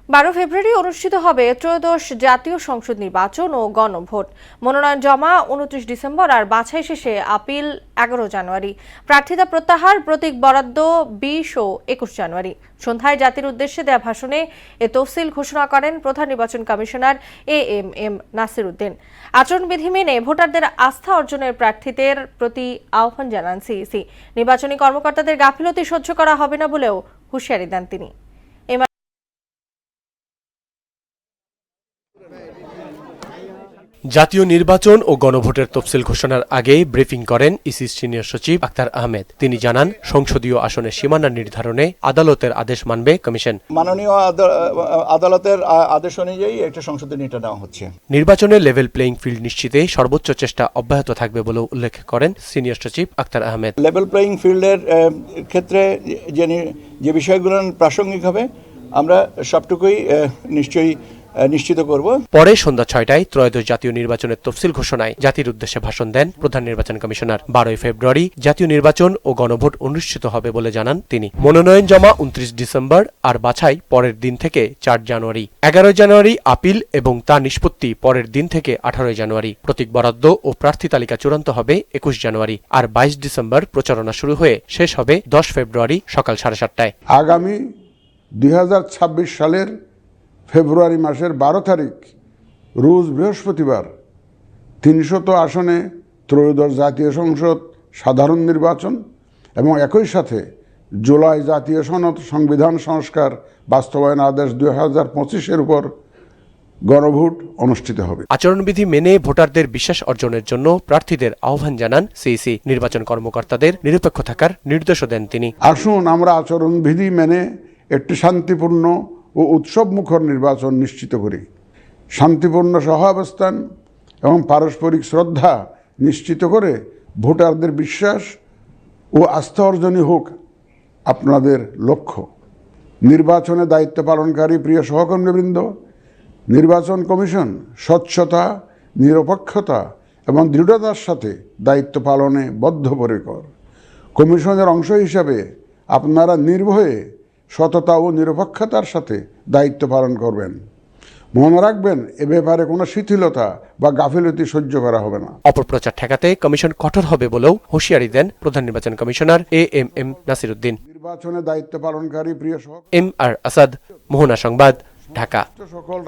12 ফেব্রুয়ারি অনুষ্ঠিত হবে ত্রয়োদশ জাতীয় সংসদ নির্বাচন ও গণভোট। মনোনয়ন জমা 29 ডিসেম্বর আর বাছাই শেষে আপিল 11 জানুয়ারি। প্রার্থিতা প্রত্যাহার, প্রতীক বরাদ্দ 20 ও 21 জানুয়ারি। সন্ধ্যায় জাতির উদ্দেশ্যে দেয়া ভাষণে এ তফসিল ঘোষণা করেন প্রধান নির্বাচন কমিশনার এএমএম নাসির উদ্দিন। আচরণবিধি মেনে ভোটারদের আস্থা অর্জনের প্রার্থীদের প্রতি আহ্বান জানান সিইসি। নির্বাচনী কর্মকর্তাদের গাফিলতি সহ্য করা হবে না বলেও হুঁশিয়ারি দেন তিনি। জাতীয় নির্বাচন ও গণভোটের তফসিল ঘোষণার আগে ব্রিফিং করেন ইসির সিনিয়র সচিব আক্তার আহমেদ। তিনি জানান, সংসদীয় আসনের সীমানা নির্ধারণে আদালতের আদেশ মানবে কমিশন। মাননীয় আদালতের আদেশ অনুযায়ী একটা সংশোধনী এটা নেওয়া হচ্ছে। নির্বাচনে লেভেল প্লেইং ফিল্ড নিশ্চিতে সর্বোচ্চ চেষ্টা অব্যাহত থাকবে বলেও উল্লেখ করেন সিনিয়র সচিব আক্তার আহমেদ। লেভেল প্লেইং ফিল্ডের ক্ষেত্রে যে বিষয়গুলো প্রাসঙ্গিক হবে আমরা সবটুকুই নিশ্চয়ই নিশ্চিত করব। পরে সন্ধ্যা 6টায় ত্রয়োদশ জাতীয় নির্বাচনের তফসিল ঘোষণায় জাতির উদ্দেশ্যে ভাষণ দেন প্রধান নির্বাচন কমিশনার। 12 ফেব্রুয়ারি জাতীয় নির্বাচন ও গণভোট অনুষ্ঠিত হবে বলে জানান তিনি। মনোনয়ন জমা 29 ডিসেম্বর আর বাছাই পরের দিন থেকে 4 জানুয়ারি। 11 জানুয়ারি আপিল এবং তা নিষ্পত্তি পরের দিন থেকে 18 জানুয়ারি। প্রতীক বরাদ্দ ও প্রার্থী তালিকা চূড়ান্ত হবে 21 জানুয়ারি। আর 22 ডিসেম্বর প্রচারণা শুরু হয়ে শেষ হবে 10 ফেব্রুয়ারি সকাল 7:30টায়। আগামী 2026 সালের ফেব্রুয়ারি মাসের 12 তারিখ রোজ বৃহস্পতিবার 300 আসনে ত্রয়োদশ জাতীয় সংসদ সাধারণ নির্বাচন এবং একই সাথে জুলাই জাতীয় সনদ সংবিধান সংস্কার বাস্তবায়ন আদেশ 2025-এর উপর গণভোট অনুষ্ঠিত হবে। আচরণবিধি মেনে ভোটারদের বিশ্বাস অর্জনের জন্য প্রার্থীদের আহ্বান জানান সিইসি। নির্বাচন কর্মকর্তাদের নিরপেক্ষ থাকার নির্দেশও দেন তিনি। আসুন আমরা আচরণবিধি মেনে একটি শান্তিপূর্ণ ও উৎসবমুখর নির্বাচন নিশ্চিত করি। শান্তিপূর্ণ সহাবস্থান এবং পারস্পরিক শ্রদ্ধা নিশ্চিত করে ভোটারদের বিশ্বাস ও আস্থা অর্জনই হোক আপনাদের লক্ষ্য। নির্বাচনে দায়িত্ব পালনকারী প্রিয় সহকর্মীবৃন্দ, নির্বাচন কমিশন স্বচ্ছতা, নিরপেক্ষতা এবং দৃঢ়তার সাথে দায়িত্ব পালনে বদ্ধপরিকর। কমিশনের অংশ হিসাবে আপনারা নির্ভয়ে সততা ও নিরপেক্ষতার সাথে দায়িত্ব পালন করবেন। মনে রাখবেন, এ ব্যাপারে কোনো শিথিলতা বা গাফিলতি সহ্য করা হবে না। অপপ্রচার ঠেকাতে কমিশন কঠোর হবে বলেও হুঁশিয়ারি দেন প্রধান নির্বাচন কমিশনার এএমএম নাসির উদ্দিন। নির্বাচনে দায়িত্ব পালনকারী প্রিয় MR আসাদ, মোহনা সংবাদ, ঢাকা। সকল